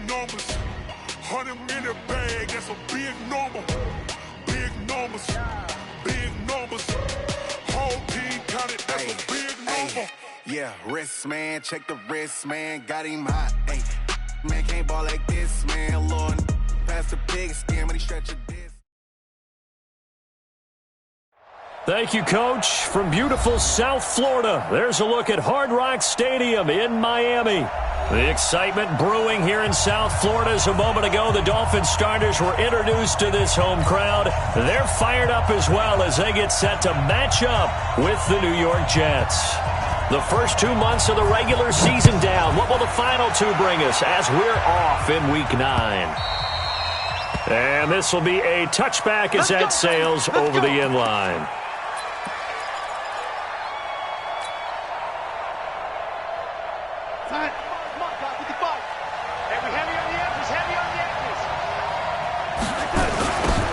numbers. 100-minute bag, that's a big number. Big numbers, big numbers. Whole team counted, that's a big number. Yeah, wrist, man, check the wrist, man. Got him hot, ayy. Man, can't ball like this, man. Lord, past the pig skin when he stretch a disc. Thank you, Coach. From beautiful South Florida, there's a look at Hard Rock Stadium in Miami. The excitement brewing here in South Florida as a moment ago the Dolphins starters were introduced to this home crowd. They're fired up as well as they get set to match up with the New York Jets. The first 2 months of the regular season down. What will the final two bring us as we're off in Week 9? And this will be a touchback as that sails over the end line.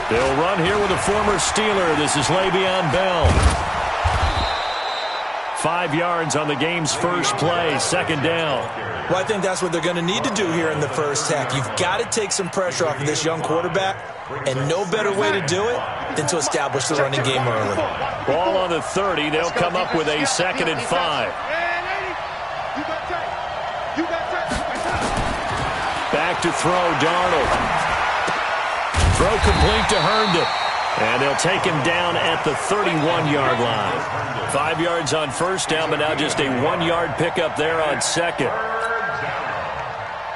They'll run here with a former Steeler. This is Le'Veon Bell. 5 yards on the game's first play, second down. Well, I think that's what they're going to need to do here in the first half. You've got to take some pressure off of this young quarterback, and no better way to do it than to establish the running game early. Ball on the 30. They'll come up with a 2nd and 5. Back to throw, Darnold. Throw complete to Herndon. And they'll take him down at the 31-yard line. 5 yards on first down, but now just a 1-yard pickup there on second.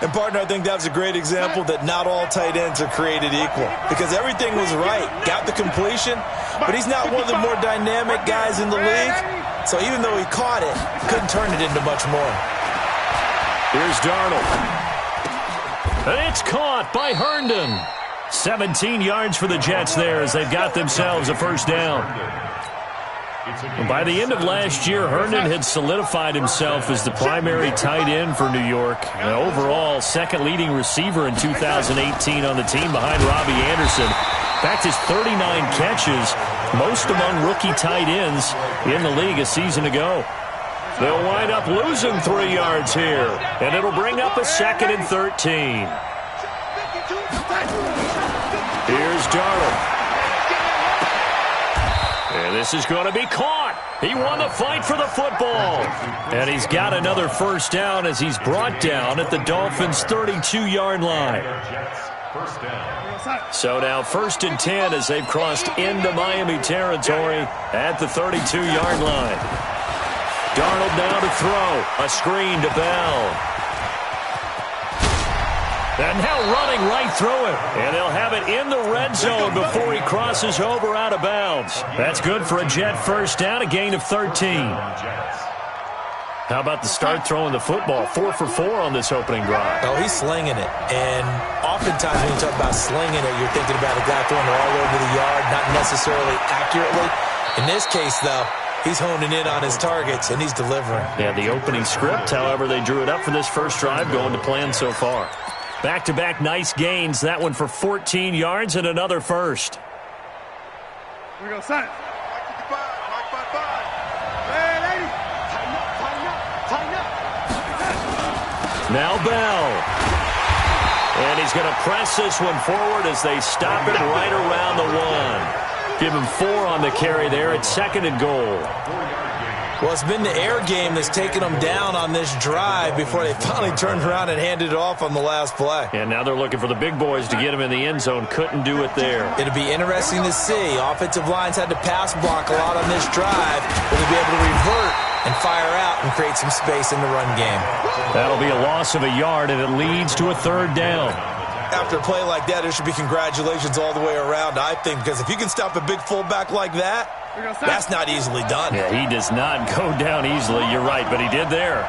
And, partner, I think that was a great example that not all tight ends are created equal. Because everything was right. Got the completion, but he's not one of the more dynamic guys in the league. So even though he caught it, couldn't turn it into much more. Here's Darnold. And it's caught by Herndon. 17 yards for the Jets there as they've got themselves a first down. By the end of last year, Herndon had solidified himself as the primary tight end for New York. And overall, second leading receiver in 2018 on the team behind Robbie Anderson. In fact, his 39 catches, most among rookie tight ends in the league a season ago. They'll wind up losing 3 yards here, and it'll bring up a 2nd and 13. Here's Darnold. And this is going to be caught. He won the fight for the football. And he's got another first down as he's brought down at the Dolphins' 32-yard line. So now 1st and 10 as they've crossed into Miami territory at the 32-yard line. Darnold now to throw. A screen to Bell. And now running right through it. And they'll have it in the red zone before he crosses over out of bounds. That's good for a Jet first down, a gain of 13. How about the start throwing the football? 4 for 4 on this opening drive. Oh, he's slinging it. And oftentimes when you talk about slinging it, you're thinking about a guy throwing it all over the yard, not necessarily accurately. In this case, though, he's honing in on his targets, and he's delivering. Yeah, the opening script, however, they drew it up for this first drive, going to plan so far. Back-to-back nice gains. That one for 14 yards and another first. Here we go, son. Now Bell. And he's going to press this one forward as they stop it right around the 1. Give him 4 on the carry there at 2nd and goal. Well, it's been the air game that's taken them down on this drive before they finally turned around and handed it off on the last play. And now they're looking for the big boys to get him in the end zone. Couldn't do it there. It'll be interesting to see. Offensive lines had to pass block a lot on this drive. Will they be able to revert and fire out and create some space in the run game? That'll be a loss of a yard, and it leads to a 3rd down. After a play like that, there should be congratulations all the way around, I think, because if you can stop a big fullback like that, that's not easily done. Yeah, he does not go down easily. You're right, but he did there.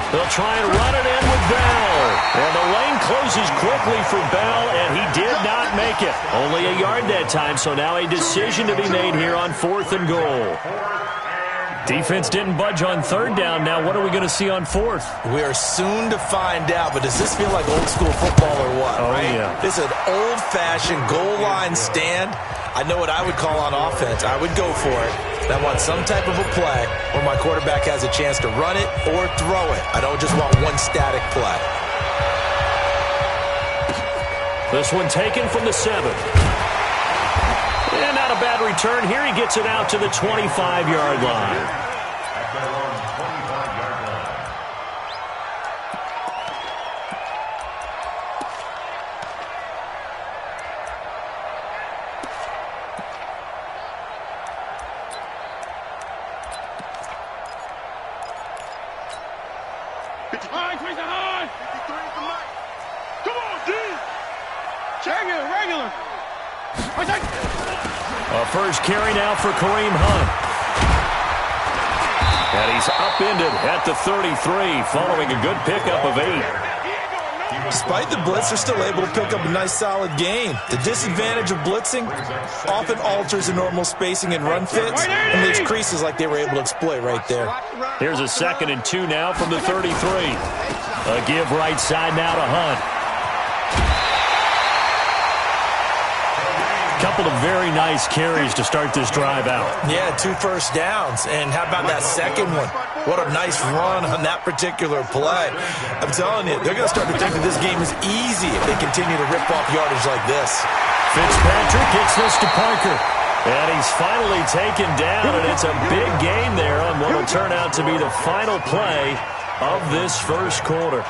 They'll try and run it in with Bell. And the lane closes quickly for Bell, and he did not make it. Only a yard that time, so now a decision to be made here on 4th and goal. Defense didn't budge on 3rd down. Now what are we going to see on 4th? We are soon to find out, but does this feel like old school football or what? Oh, right? Yeah. This is an old-fashioned goal line stand. I know what I would call on offense. I would go for it. And I want some type of a play where my quarterback has a chance to run it or throw it. I don't just want one static play. This one taken from the 7. And not a bad return here. He gets it out to the 25-yard line. A first carry now for Kareem Hunt. And he's upended at the 33 following a good pickup of 8. Despite the blitz, they're still able to pick up a nice solid gain. The disadvantage of blitzing often alters the normal spacing and run fits and leaves creases like they were able to exploit right there. Here's a 2nd and 2 now from the 33. A give right side now to Hunt. Couple of very nice carries to start this drive out. Yeah, 2 first downs. And how about that second one? What a nice run on that particular play. I'm telling you, they're going to start to think that this game is easy if they continue to rip off yardage like this. Fitzpatrick gets this to Parker. And he's finally taken down, and it's a big gain there on what will turn out to be the final play of this first quarter.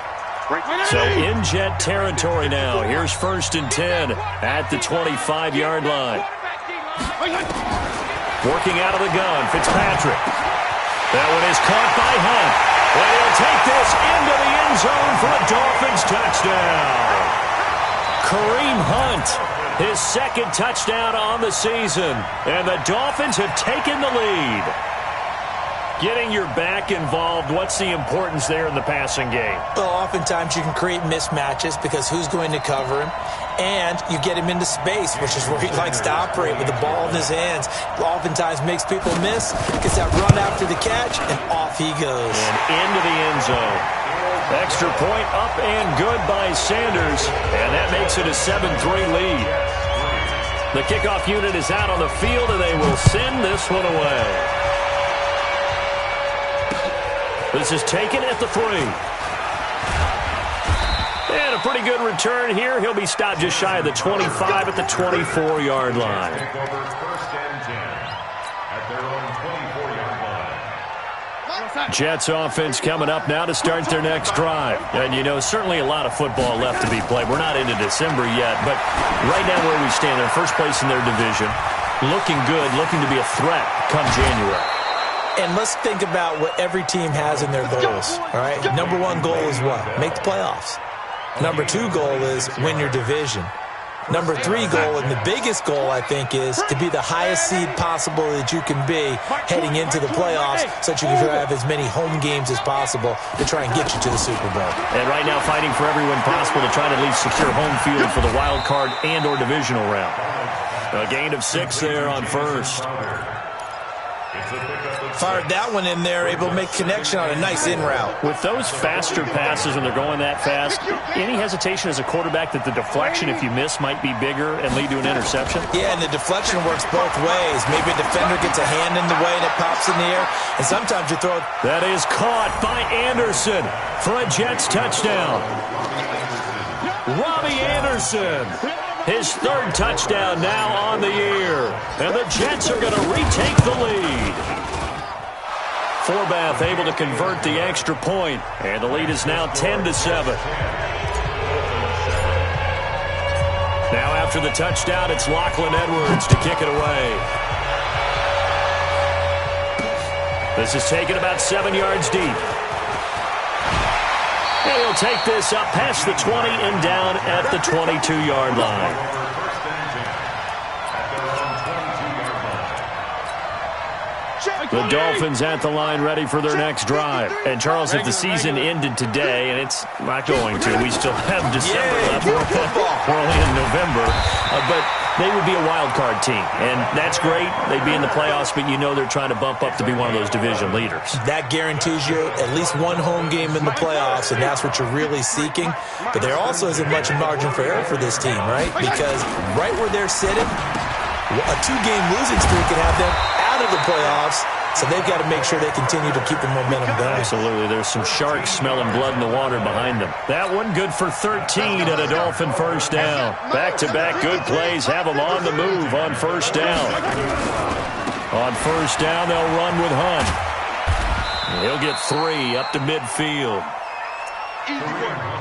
So in Jet territory now. Here's 1st and 10 at the 25-yard line. Working out of the gun, Fitzpatrick. That one is caught by Hunt. And he'll take this into the end zone for a Dolphins touchdown. Kareem Hunt, his 2nd touchdown on the season. And the Dolphins have taken the lead. Getting your back involved, what's the importance there in the passing game? Well, oftentimes you can create mismatches because who's going to cover him? And you get him into space, which is where he likes to operate with the ball in his hands. Oftentimes makes people miss, gets that run after the catch, and off he goes. And into the end zone. Extra point up and good by Sanders, and that makes it a 7-3 lead. The kickoff unit is out on the field, and they will send this one away. This is taken at the 3. And a pretty good return here. He'll be stopped just shy of the 25 at the 24-yard line. Jets offense coming up now to start their next drive. And, you know, certainly a lot of football left to be played. We're not into December yet, but right now where we stand, they're first place in their division. Looking good, looking to be a threat come January. And let's think about what every team has in their goals, all right? Number 1 goal is what? Make the playoffs. Number 2 goal is win your division. Number 3 goal, and the biggest goal, I think, is to be the highest seed possible that you can be heading into the playoffs so that you can have as many home games as possible to try and get you to the Super Bowl. And right now fighting for every win possible to try to at least secure home field for the wild card and or divisional round. A gain of 6 there on first. Fired that one in there, able to make connection on a nice in route. With those faster passes when they're going that fast, any hesitation as a quarterback that the deflection, if you miss, might be bigger and lead to an interception? Yeah, and the deflection works both ways. Maybe a defender gets a hand in the way and it pops in the air, and sometimes you throw it. That is caught by Anderson for a Jets touchdown. Robbie Anderson, his 3rd touchdown now on the year. And the Jets are going to retake the lead. Forbath able to convert the extra point, and the lead is now 10-7. Now after the touchdown, it's Lachlan Edwards to kick it away. This is taken about 7 yards deep. And he'll take this up past the 20 and down at the 22-yard line. The Dolphins at the line ready for their next drive. And, Charles, if the season ended today, and it's not going to, we still have December left. We're only in November. But they would be a wild card team. And that's great. They'd be in the playoffs, but you know they're trying to bump up to be one of those division leaders. That guarantees you at least one home game in the playoffs, and that's what you're really seeking. But there also isn't much margin for error for this team, right? Because right where they're sitting, a 2-game losing streak could have them out of the playoffs So they've got to make sure they continue to keep the momentum going. Absolutely. There's some sharks smelling blood in the water behind them. That one good for 13 and a Dolphin first down. Back-to-back good plays have them on the move on first down. On first down, they'll run with Hunt. He'll get 3 up to midfield.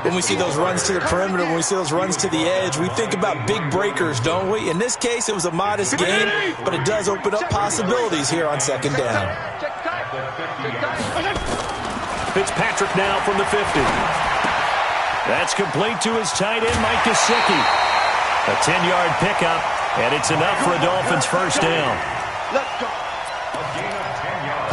When we see those runs to the perimeter, when we see those runs to the edge, we think about big breakers, don't we? In this case, it was a modest gain, but it does open up possibilities here on second down. Fitzpatrick now from the 50. That's complete to his tight end, Mike Gesicki. A 10-yard pickup, and it's enough for a Dolphins first down.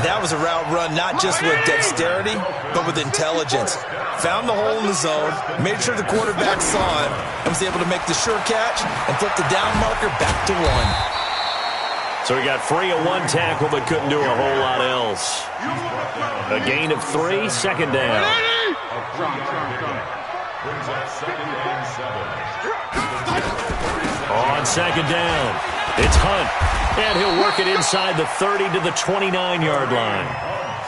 That was a route run not just with dexterity, but with intelligence. Found the hole in the zone, made sure the quarterback saw him, and was able to make the sure catch and flip the down marker back to 1. So he got free of 1 tackle, but couldn't do a whole lot else. A gain of 3, second down. On second down, it's Hunt. And he'll work it inside the 30 to the 29-yard line.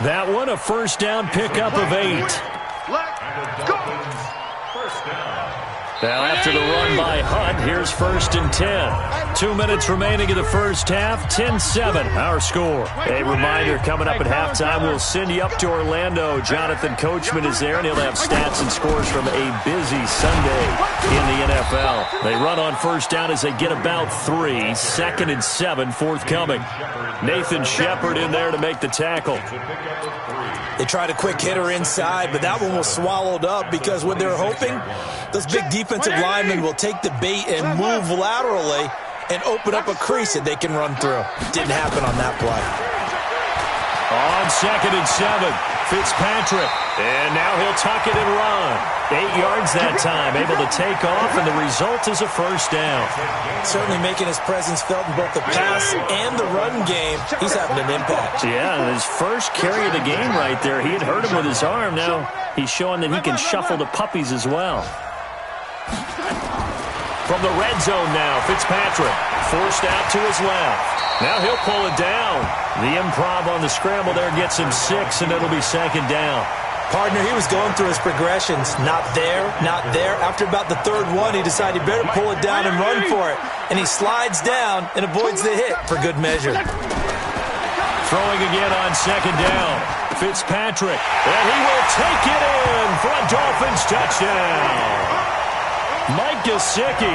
That one, a first down pickup of 8. Now after the run by Hunt, here's first and 10. 2 minutes remaining in the first half, 10-7, our score. A reminder, coming up at halftime, we'll send you up to Orlando. Jonathan Coachman is there, and he'll have stats and scores from a busy Sunday in the NFL. They run on first down as they get about 3. Second and 7 forthcoming. Nathan Shepard in there to make the tackle. They tried a quick hitter inside, but that one was swallowed up because what they're hoping, those big defensive linemen will take the bait and move laterally and open up a crease that they can run through. Didn't happen on that play. On second and 7, Fitzpatrick. And now he'll tuck it and run. 8 yards that time, able to take off, and the result is a first down. Certainly making his presence felt in both the pass and the run game. He's having an impact. Yeah, his first carry of the game right there. He had hurt him with his arm. Now he's showing that he can shuffle the puppies as well. From the red zone now, Fitzpatrick forced out to his left. Now he'll pull it down. The improv on the scramble there gets him 6, and it'll be second down. Partner, he was going through his progressions. Not there, not there. After about the third one, he decided he better pull it down and run for it. And he slides down and avoids the hit for good measure. Throwing again on second down. Fitzpatrick, and he will take it in for a Dolphins touchdown. Mike Gesicki,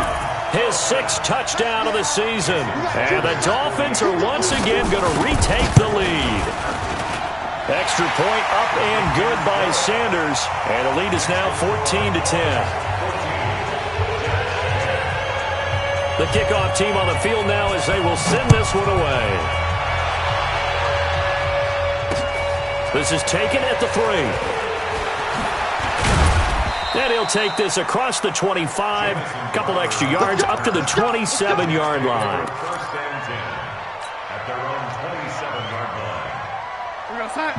his 6th touchdown of the season. And the Dolphins are once again going to retake the lead. Extra point up and good by Sanders. And the lead is now 14-10. The kickoff team on the field now as they will send this one away. This is taken at the 3. And he'll take this across the 25, couple extra yards up to the 27-yard line.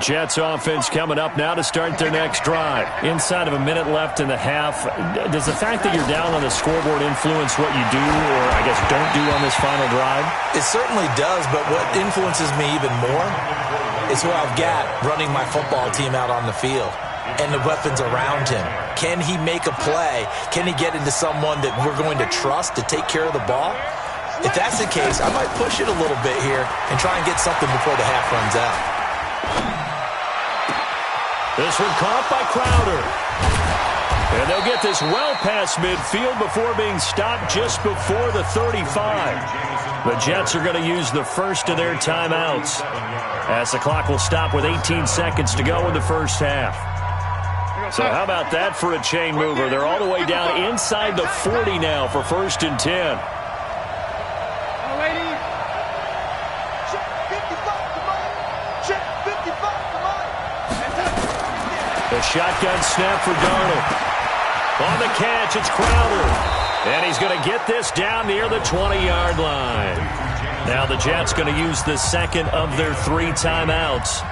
Jets offense coming up now to start their next drive. Inside of a minute left in the half, does the fact that you're down on the scoreboard influence what you do, or I guess don't do on this final drive? It certainly does, but what influences me even more is who I've got running my football team out on the field and the weapons around him. Can he make a play? Can he get into someone that we're going to trust to take care of the ball? If that's the case, I might push it a little bit here and try and get something before the half runs out. This one caught by Crowder. And they'll get this well past midfield before being stopped just before the 35. The Jets are going to use the first of their timeouts, as the clock will stop with 18 seconds to go in the first half. So how about that for a chain mover? They're all the way down inside the 40 now for first and 10. The shotgun snap for Darnold. On the catch, it's Crowder. And he's going to get this down near the 20-yard line. Now the Jets going to use the second of their 3 timeouts,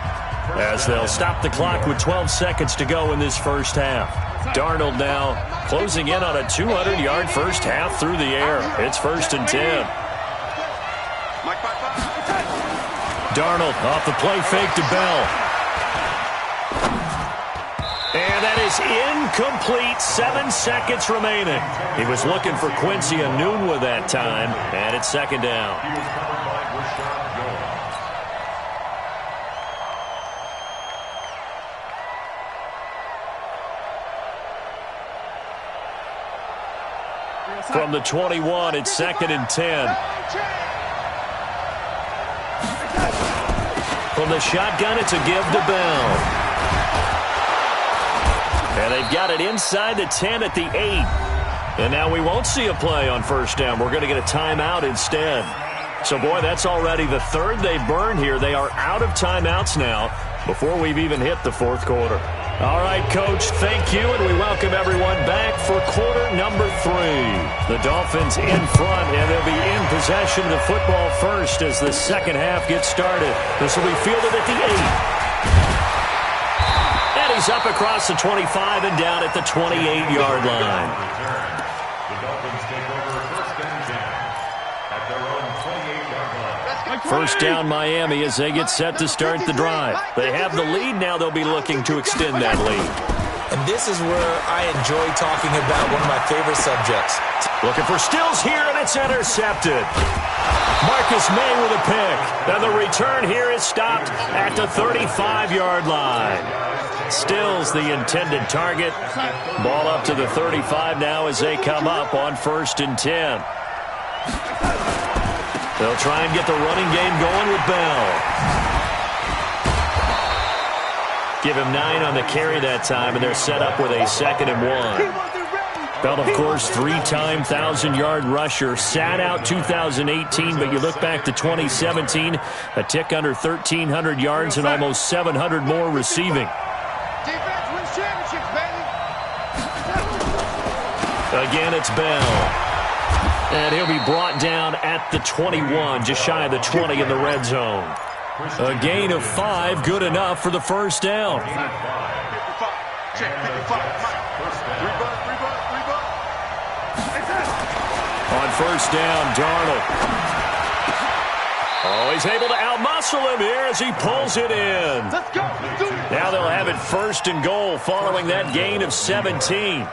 as they'll stop the clock with 12 seconds to go in this first half. Darnold now closing in on a 200-yard first half through the air. It's first and 10. Darnold off the play fake to Bell. And that is incomplete. 7 seconds remaining. He was looking for Quincy Enunwa that time, and it's second down. From the 21, it's second and 10. From the shotgun, it's a give to Bell. And they've got it inside the 10 at the 8. And now we won't see a play on first down. We're going to get a timeout instead. So, boy, that's already the third they burned here. They are out of timeouts now before we've even hit the fourth quarter. All right, Coach, thank you, and we welcome everyone back for quarter number 3. The Dolphins in front, and they'll be in possession of the football first as the second half gets started. This will be fielded at the 8. And he's up across the 25 and down at the 28-yard line. The Dolphins take over first and 10 at their own 28-yard line. First down Miami as they get set to start the drive. They have the lead. Now they'll be looking to extend that lead. And this is where I enjoy talking about one of my favorite subjects. Looking for Stills here, and it's intercepted. Marcus May with a pick. And the return here is stopped at the 35-yard line. Stills the intended target. Ball up to the 35 now as they come up on first and 10. They'll try and get the running game going with Bell. Give him 9 on the carry that time, and they're set up with a second and 1. Bell, of course, 3-time 1,000-yard rusher. Sat out 2018, but you look back to 2017, a tick under 1,300 yards and almost 700 more receiving. Defense wins championships, baby. Again, it's Bell. And he'll be brought down at the 21, just shy of the 20 in the red zone. A gain of 5, good enough for the first down. 55. Check 55. Reboot. On first down, Darnold. Oh, he's able to outmuscle him here as he pulls it in. Let's go. Now they'll have it first and goal following that gain of 17.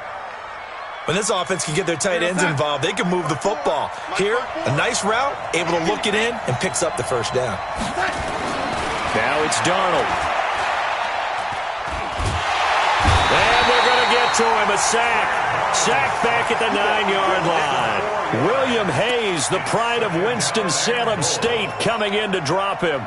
When this offense can get their tight ends involved, they can move the football. Here, a nice route, able to look it in, and picks up the first down. Now it's Darnold. And they're going to get to him, a sack. Sack back at the 9-yard line. William Hayes, the pride of Winston-Salem State, coming in to drop him.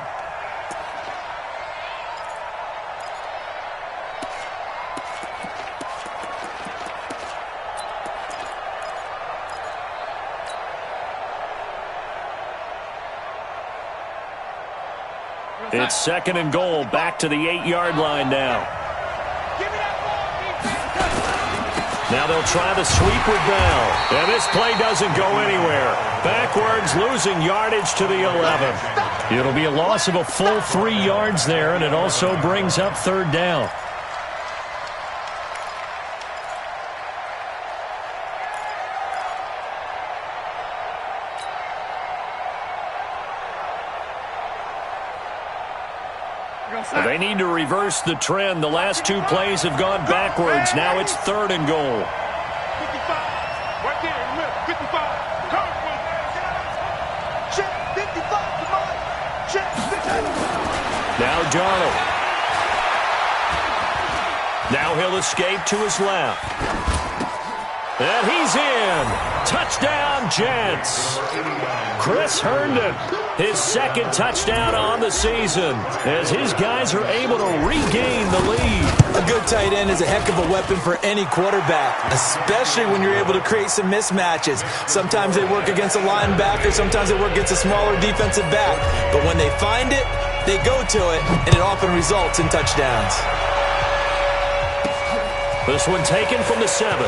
It's second and goal, back to the 8-yard line now. Now they'll try the sweep with Bell. And this play doesn't go anywhere. Backwards, losing yardage to the 11. It'll be a loss of a full 3 yards there, and it also brings up third down. They need to reverse the trend. The last 2 plays have gone backwards. Now it's third and goal. 55. Right there in the middle. 55. Check 55. Come on. Check 55. Now Darnold. Now he'll escape to his left. And he's in. Touchdown, Jets. Chris Herndon, his second touchdown on the season, as his guys are able to regain the lead. A good tight end is a heck of a weapon for any quarterback, especially when you're able to create some mismatches. Sometimes they work against a linebacker, sometimes they work against a smaller defensive back. But when they find it, they go to it, and it often results in touchdowns. This one taken from the 7.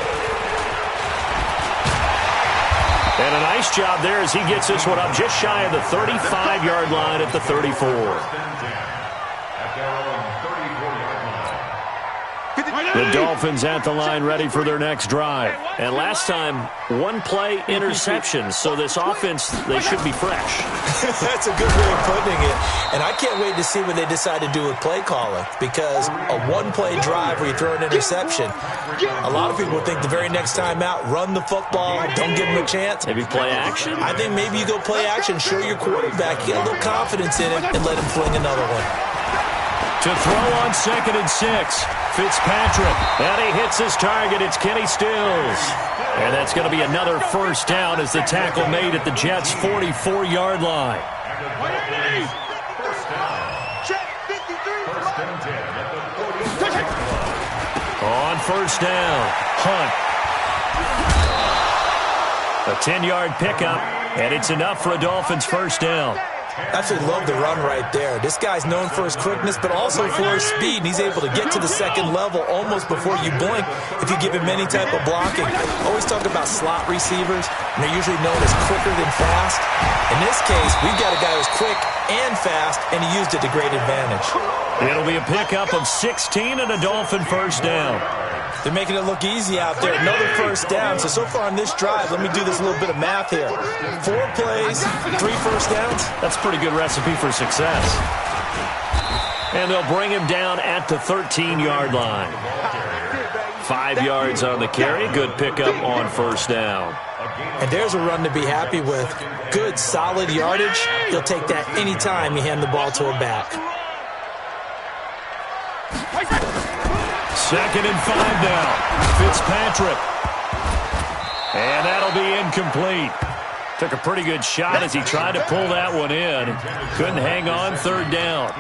And a nice job there as he gets this one up just shy of the 35-yard line at the 34. At their own 34-yard line. The Dolphins at the line ready for their next drive. And last time, one-play interception. So this offense, they should be fresh. That's a good way of putting it. And I can't wait to see what they decide to do with play calling, because a one-play drive where you throw an interception, a lot of people think the very next time out, run the football, don't give them a chance. Maybe play action? I think maybe you go play action, show your quarterback, get a little confidence in him, and let him fling another one. To throw on 2nd and 6. Fitzpatrick, and he hits his target. It's Kenny Stills. And that's going to be another first down as the tackle made at the Jets' 44-yard line. On first down, Hunt. A 10-yard pickup, and it's enough for a Dolphins first down. Absolutely love the run right there. This guy's known for his quickness, but also for his speed. And he's able to get to the second level almost before you blink if you give him any type of blocking. Always talk about slot receivers, and they're usually known as quicker than fast. In this case, we've got a guy who's quick and fast, and he used it to great advantage. It'll be a pickup of 16 and a Dolphin first down. They're making it look easy out there. Another first down. So far on this drive, let me do this little bit of math here. 4 plays, 3 first downs. That's a pretty good recipe for success. And they'll bring him down at the 13-yard line. 5 yards on the carry. Good pickup on first down. And there's a run to be happy with. Good, solid yardage. He'll take that anytime you hand the ball to a back. 2nd and 5 now. Fitzpatrick. And that'll be incomplete. Took a pretty good shot as he tried to pull that one in. Couldn't hang on, 3rd down.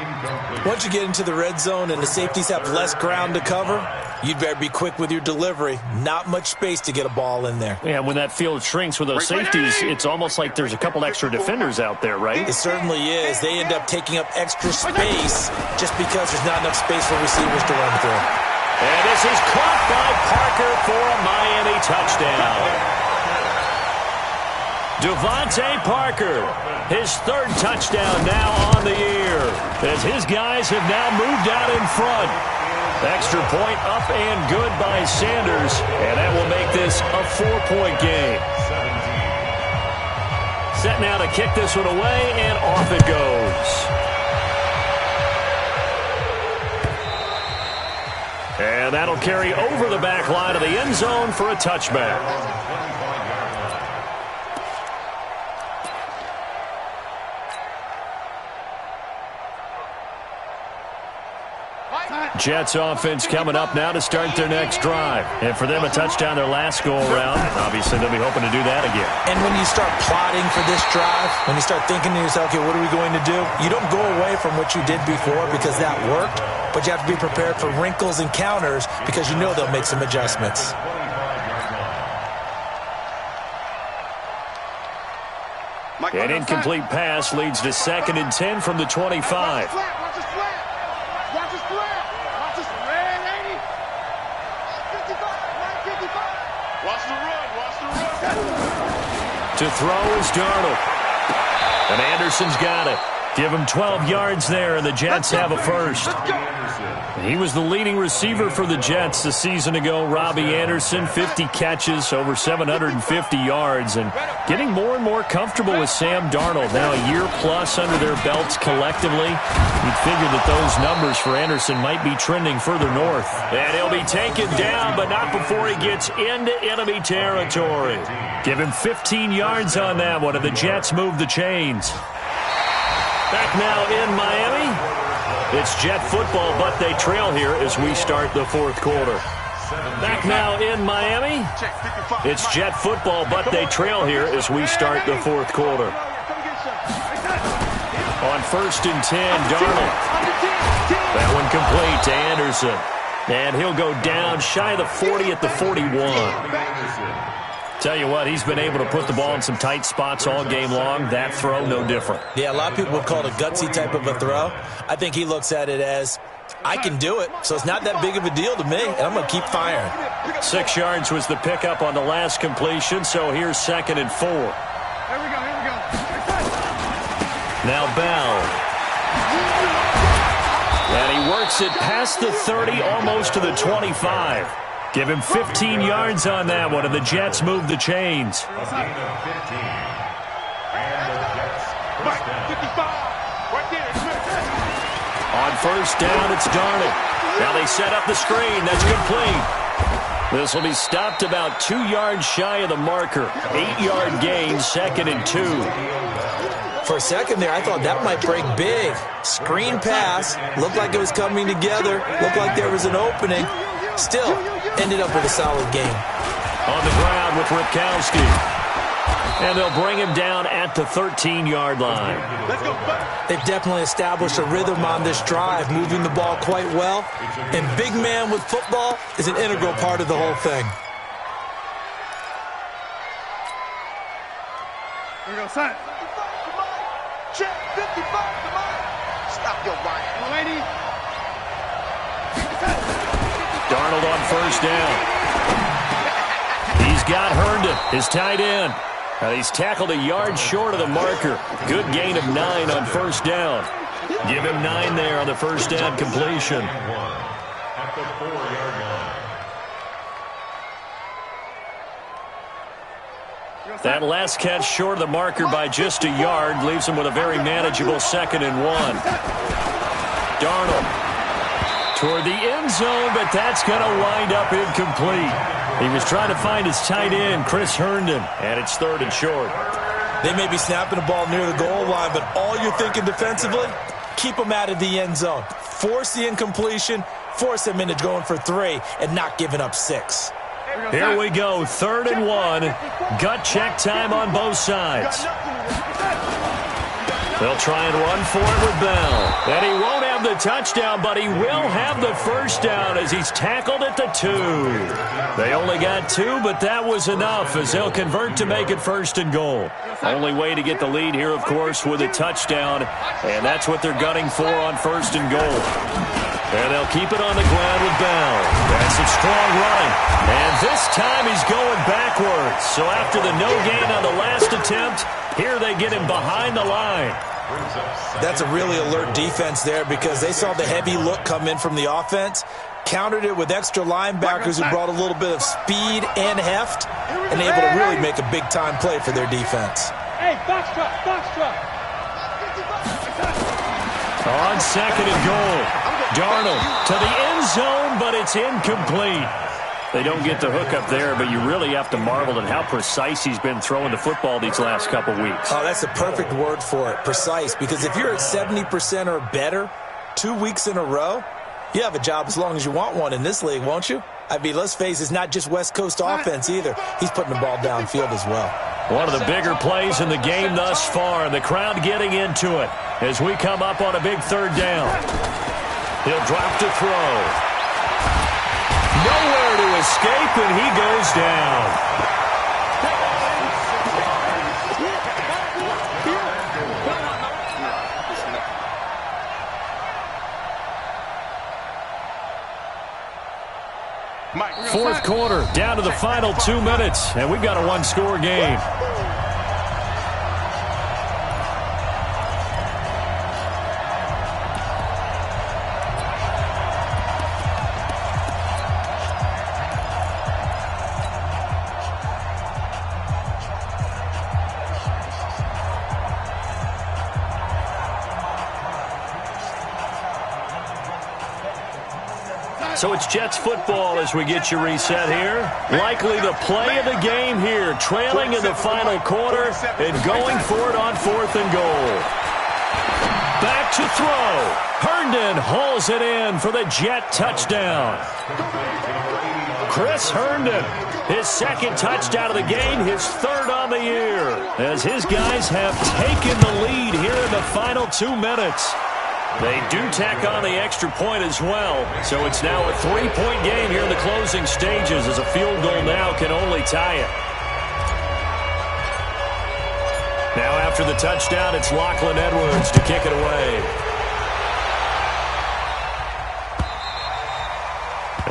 Once you get into the red zone and the safeties have less ground to cover, you'd better be quick with your delivery. Not much space to get a ball in there. Yeah, when that field shrinks with those safeties, it's almost like there's a couple extra defenders out there, right? It certainly is. They end up taking up extra space just because there's not enough space for receivers to run through. And this is caught by Parker for a Miami touchdown. Devontae Parker, his 3rd touchdown now on the year, as his guys have now moved out in front. Extra point up and good by Sanders, and that will make this a 4-point game. Set now to kick this one away, and off it goes. And that'll carry over the back line of the end zone for a touchback. Jets offense coming up now to start their next drive. And for them, a touchdown their last go-around. Obviously, they'll be hoping to do that again. And when you start plotting for this drive, when you start thinking to yourself, okay, what are we going to do? You don't go away from what you did before because that worked, but you have to be prepared for wrinkles and counters because you know they'll make some adjustments. An incomplete pass leads to 2nd and 10 from the 25. To throw is Darnold. And Anderson's got it. Give him 12 yards there, and the Jets have a first. He was the leading receiver for the Jets a season ago. Robbie Anderson, 50 catches, over 750 yards, and getting more and more comfortable with Sam Darnold. Now a year plus under their belts collectively. You'd figure that those numbers for Anderson might be trending further north. And he'll be taken down, but not before he gets into enemy territory. Give him 15 yards on that one, and the Jets move the chains. Back now in Miami. It's Jet football, but they trail here as we start the 4th quarter. Back now in Miami. It's Jet football, but they trail here as we start the 4th quarter. On 1st and 10, Darnold. That one complete to Anderson. And he'll go down shy of the 40 at the 41. Tell you what, he's been able to put the ball in some tight spots all game long. That throw, no different. Yeah, a lot of people would call it a gutsy type of a throw. I think he looks at it as, I can do it, so it's not that big of a deal to me, and I'm going to keep firing. 6 yards was the pickup on the last completion, so here's 2nd and 4. Here we go. Now Bell. And he works gets it past the 30, almost to the 25. Give him 15 yards on that one, and the Jets move the chains. On first down, it's Darnold. Now they set up the screen. That's complete. This will be stopped about 2 yards shy of the marker. 8-yard gain, 2nd and 2. For a second there, I thought that might break big. Screen pass. Looked like it was coming together. Looked like there was an opening. Still, ended up with a solid game. On the ground with Ripkowski. And they'll bring him down at the 13-yard line. They've definitely established a rhythm on this drive, moving the ball quite well. And big man with football is an integral part of the whole thing. Here we go, son. Check 55, come on. Stop your whining. Lady. Darnold on first down. He's got Herndon, his tight end. Now he's tackled a yard short of the marker. Good gain of 9 on first down. Give him 9 there on the first down completion. At the 4-yard line. That last catch short of the marker by just a yard leaves him with a very manageable 2nd and 1. Darnold toward the end zone, but that's going to wind up incomplete. He was trying to find his tight end, Chris Herndon, and it's 3rd and short. They may be snapping the ball near the goal line, but all you're thinking defensively, keep them out of the end zone. Force the incompletion, force them into going for 3, and not giving up 6. Here we go, 3rd and 1. Gut check time on both sides. They'll try and run for it with Bell. And he won't have the touchdown, but he will have the first down as he's tackled at the 2. They only got 2, but that was enough as they'll convert to make it 1st and goal. Only way to get the lead here, of course, with a touchdown, and that's what they're gunning for on 1st and goal. And they'll keep it on the ground with Bell. That's some strong running. And this time he's going backwards. So after the no gain on the last attempt, here they get him behind the line. That's a really alert defense there because they saw the heavy look come in from the offense, countered it with extra linebackers who brought a little bit of speed and heft, and able to really make a big-time play for their defense. Hey, box truck, box truck. On 2nd and goal, Darnold to the end zone, but it's incomplete. They don't get the hook up there, but you really have to marvel at how precise he's been throwing the football these last couple weeks. Oh, that's the perfect word for it, precise, because if you're at 70% or better 2 weeks in a row, you have a job as long as you want one in this league, won't you? I mean, let's face it, it's not just West Coast offense either. He's putting the ball downfield as well. One of the bigger plays in the game thus far, and the crowd getting into it as we come up on a big 3rd down. He'll drop to throw. Nowhere to escape, and he goes down. Fourth quarter, down to the final 2 minutes, and we've got a 1-score game. So it's Jets football as we get you reset here. Likely the play of the game here, trailing in the final quarter and going for it on 4th and goal. Back to throw. Herndon hauls it in for the Jet touchdown. Chris Herndon, his 2nd touchdown of the game, his 3rd on the year, as his guys have taken the lead here in the final 2 minutes. They do tack on the extra point as well, so it's now a 3-point game here in the closing stages as a field goal now can only tie it. Now after the touchdown, it's Lachlan Edwards to kick it away.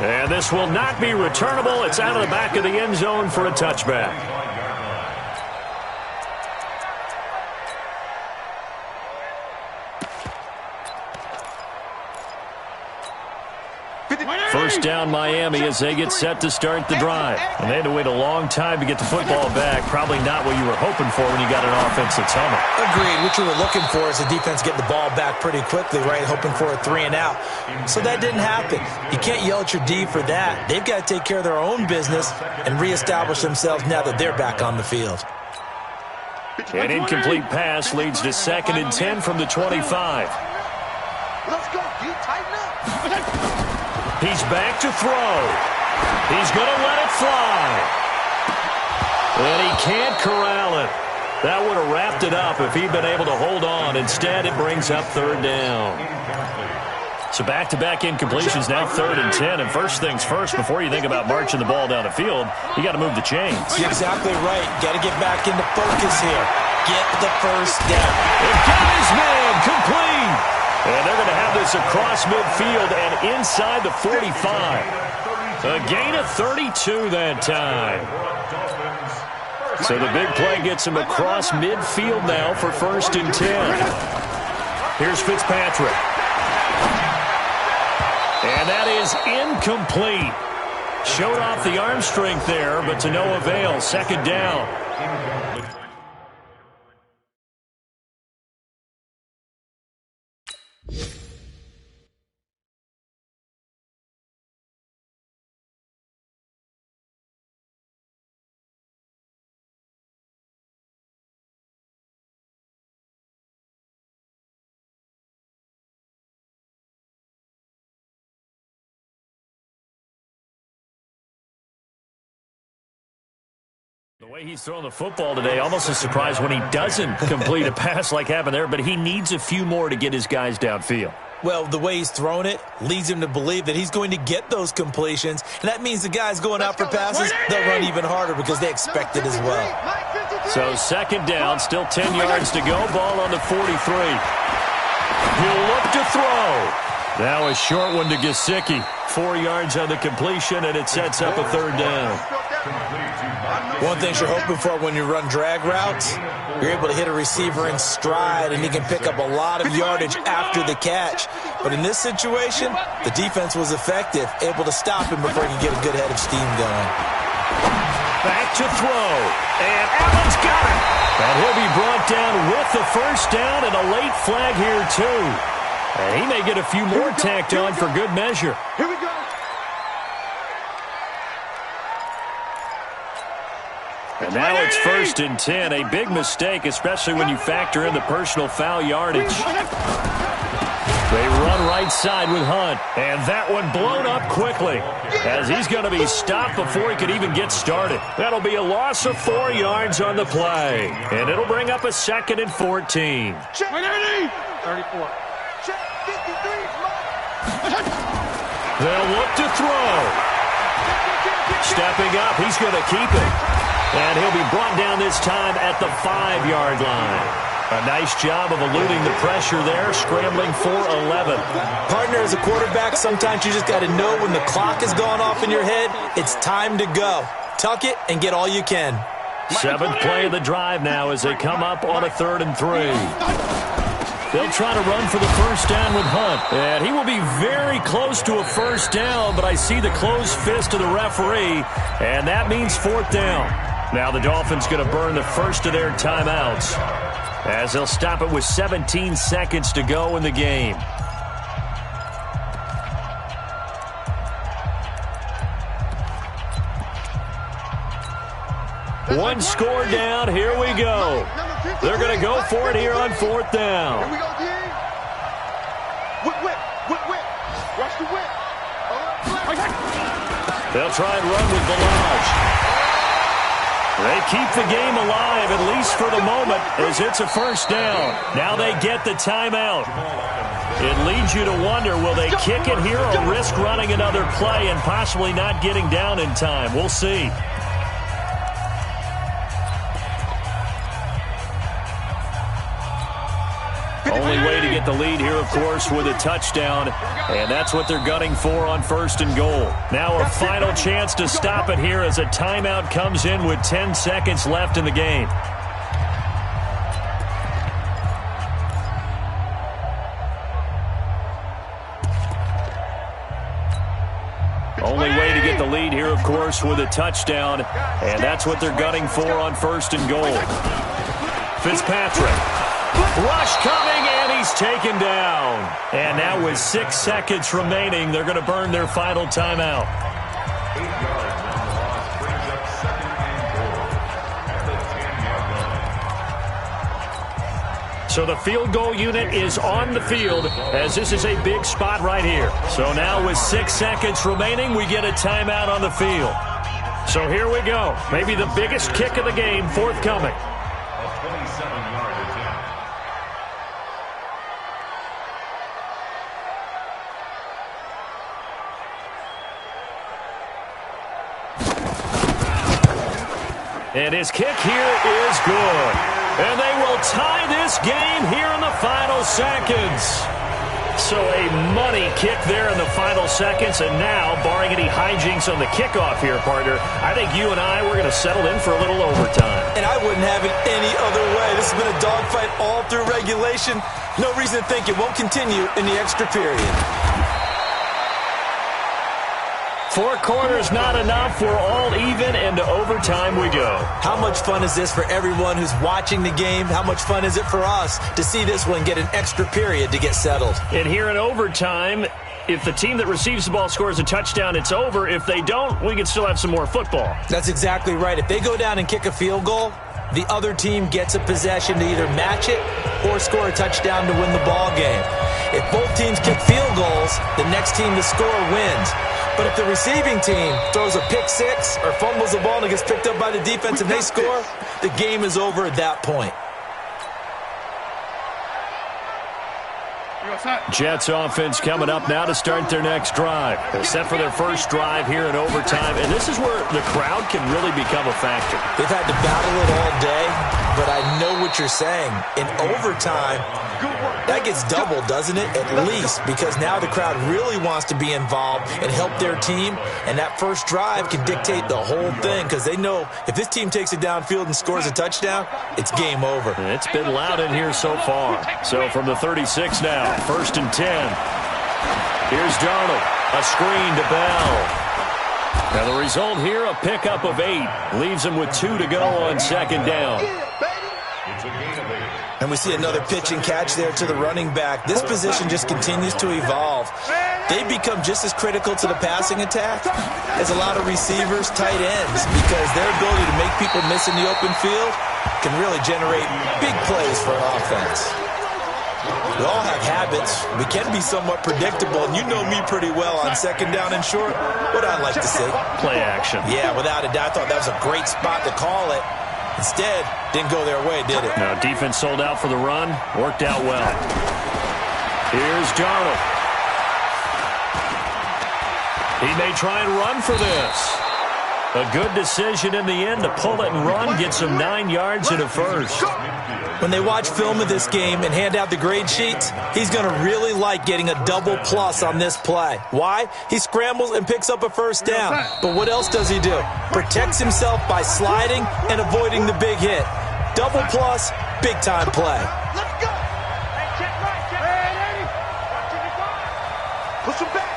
And this will not be returnable. It's out of the back of the end zone for a touchback. first down, Miami, as they get set to start the drive. And they had to wait a long time to get the football back. Probably not what you were hoping for when you got an offense that's humming. Agreed. What you were looking for is the defense getting the ball back pretty quickly, right? Hoping for a 3-and-out. So that didn't happen. You can't yell at your D for that. They've got to take care of their own business and reestablish themselves now that they're back on the field. An incomplete pass leads to 2nd and 10 from the 25. Let's go, D. Tighten up. He's back to throw. He's going to let it fly. And he can't corral it. That would have wrapped it up if he'd been able to hold on. Instead, it brings up 3rd down. So back-to-back incompletions, now 3rd and 10. And first things first, before you think about marching the ball down the field, you got to move the chains. You're exactly right. Got to get back into focus here. Get the first down. It got his man complete. And they're going to have this across midfield and inside the 45. A gain of 32 that time. So the big play gets him across midfield now for 1st and 10. Here's Fitzpatrick. And that is incomplete. Showed off the arm strength there, but to no avail. 2nd down. The way he's throwing the football today, almost a surprise when he doesn't complete a pass like happened there, but he needs a few more to get his guys downfield. Well, the way he's thrown it leads him to believe that he's going to get those completions, and that means the guys going out for passes, they'll run even harder because they expect it as well. So 2nd down, still 10 yards to go, ball on the 43. He'll look to throw. Now a short one to Gesicki. 4 yards on the completion, and it sets up a 3rd down. One thing you're hoping for when you run drag routes, you're able to hit a receiver in stride, and he can pick up a lot of yardage after the catch. But in this situation, the defense was effective, able to stop him before he could get a good head of steam going. Back to throw, and Allen's got it. And he'll be brought down with the 1st down and a late flag here, too. And he may get a few more tacked on for good measure. Here we go. And now it's 1st and 10. A big mistake, especially when you factor in the personal foul yardage. They run right side with Hunt. And that one blown up quickly as he's going to be stopped before he could even get started. That'll be a loss of 4 yards on the play. And it'll bring up a 2nd and 14. Check 34. Check 53. They'll look to throw. Stepping up, he's going to keep it. And he'll be brought down this time at the 5-yard line. A nice job of eluding the pressure there, scrambling for 11. Partner, as a quarterback, sometimes you just got to know when the clock has gone off in your head, it's time to go. Tuck it and get all you can. 7th play of the drive now as they come up on a 3rd and 3. They'll try to run for the 1st down with Hunt. And he will be very close to a 1st down, but I see the closed fist of the referee, and that means 4th down. Now the Dolphins going to burn the first of their timeouts as they'll stop it with 17 seconds to go in the game. One score down. Here we go. They're going to go for it here on 4th down. Here we go, D. Whip. Watch the whip. They'll try and run with Balaj. They keep the game alive, at least for the moment, as it's a 1st down. Now they get the timeout. It leads you to wonder, will they kick it here or risk running another play and possibly not getting down in time? We'll see. Only way to get the lead here, of course, with a touchdown, and that's what they're gunning for on 1st and goal. Now a final chance to stop it here as a timeout comes in with 10 seconds left in the game. of course, with a touchdown, and that's what they're gunning for on 1st and goal. Fitzpatrick. Rush coming, and he's taken down. And now with 6 seconds remaining, they're going to burn their final timeout. 8 yards on the loss brings up 2nd and goal at the 10-yard line. So the field goal unit is on the field, as this is a big spot right here. So now with 6 seconds remaining, we get a timeout on the field. So here we go. Maybe the biggest kick of the game forthcoming. A 27-yard attempt. And his kick here is good. And they will tie this game here in the final seconds. So a money kick there in the final seconds. And now, barring any hijinks on the kickoff here, partner, I think you and I, we're going to settle in for a little overtime. And I wouldn't have it any other way. This has been a dogfight all through regulation. No reason to think it won't continue in the extra period. 4 quarters not enough. We're all even, and to overtime we go. How much fun is this for everyone who's watching the game? How much fun is it for us to see this one get an extra period to get settled? And here in overtime, if the team that receives the ball scores a touchdown, it's over. If they don't, we can still have some more football. That's exactly right. If they go down and kick a field goal, the other team gets a possession to either match it or score a touchdown to win the ball game. If both teams kick field goals, the next team to score wins. But if the receiving team throws a pick six or fumbles the ball and it gets picked up by the defense and they score, the game is over at that point. Jets offense coming up now to start their next drive. They're set for their first drive here in overtime, and this is where the crowd can really become a factor. They've had to battle it all day, but I know what you're saying. In overtime, that gets doubled, doesn't it? At least, because now the crowd really wants to be involved and help their team, and that first drive can dictate the whole thing because they know if this team takes it downfield and scores a touchdown, it's game over. And it's been loud in here so far. So from the 36 now, 1st and 10. Here's Darnold. A screen to Bell. Now the result here, a pickup of 8. Leaves him with 2 to go on 2nd down. It's a gain of 8. And we see another pitch and catch there to the running back. This position just continues to evolve. They become just as critical to the passing attack as a lot of receivers, tight ends, because their ability to make people miss in the open field can really generate big plays for an offense. We all have habits. We can be somewhat predictable, and you know me pretty well on 2nd down and short. What I'd like to see. Play action. Yeah, without a doubt. I thought that was a great spot to call it. Instead, didn't go their way, did it? No, defense sold out for the run. Worked out well. Here's Darnold. He may try and run for this. A good decision in the end to pull it and run. Gets him 9 yards and a first. When they watch film of this game and hand out the grade sheets, he's going to really like getting a double plus on this play. Why? He scrambles and picks up a first down. But what else does he do? Protects himself by sliding and avoiding the big hit. Double plus, big-time play. Let's go. Hey, check right, check right. Watching the ball. Push him back.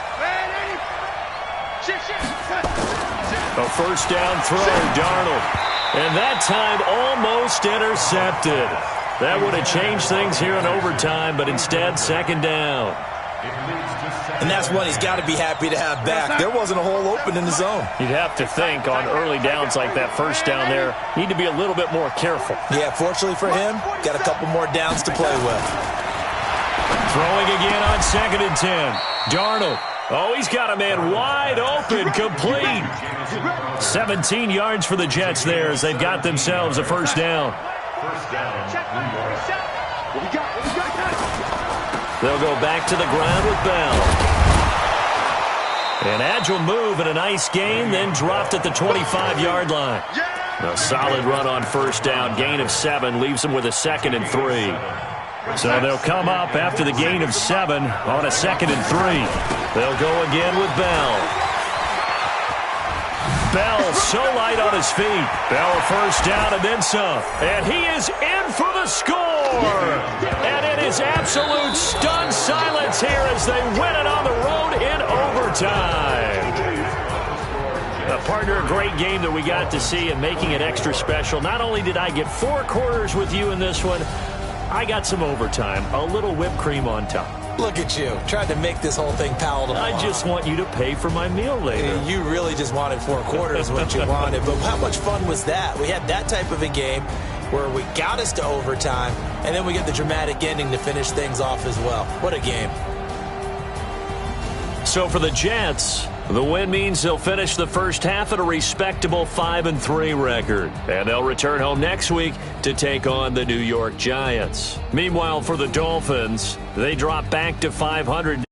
A first down throw, Darnold. And that time almost intercepted. That would have changed things here in overtime, but instead 2nd down. And that's one he's got to be happy to have back. There wasn't a hole open in the zone. You'd have to think on early downs like that first down there, need to be a little bit more careful. Yeah, fortunately for him, got a couple more downs to play with. Throwing again on 2nd and 10. Darnold. Oh, he's got a man wide open, complete. 17 yards for the Jets there as they've got themselves a first down. They'll go back to the ground with Bell. An agile move and a nice gain, then dropped at the 25-yard line. A solid run on first down, gain of 7, leaves them with a 2nd and 3. So they'll come up after the gain of 7 on a 2nd and 3. They'll go again with Bell. Bell so light on his feet. Bell first down and then some. And he is in for the score. And it is absolute stunned silence here as they win it on the road in overtime. A Partner, a great game that we got to see and making it extra special. Not only did I get 4 quarters with you in this one, I got some overtime, a little whipped cream on top. Look at you, trying to make this whole thing palatable. I just want you to pay for my meal later. You really just wanted 4 quarters, what you wanted. But how much fun was that? We had that type of a game where we got us to overtime, and then we get the dramatic ending to finish things off as well. What a game. So for the Jets, the win means they'll finish the first half at a respectable 5-3 record. And they'll return home next week to take on the New York Giants. Meanwhile, for the Dolphins, they drop back to 500.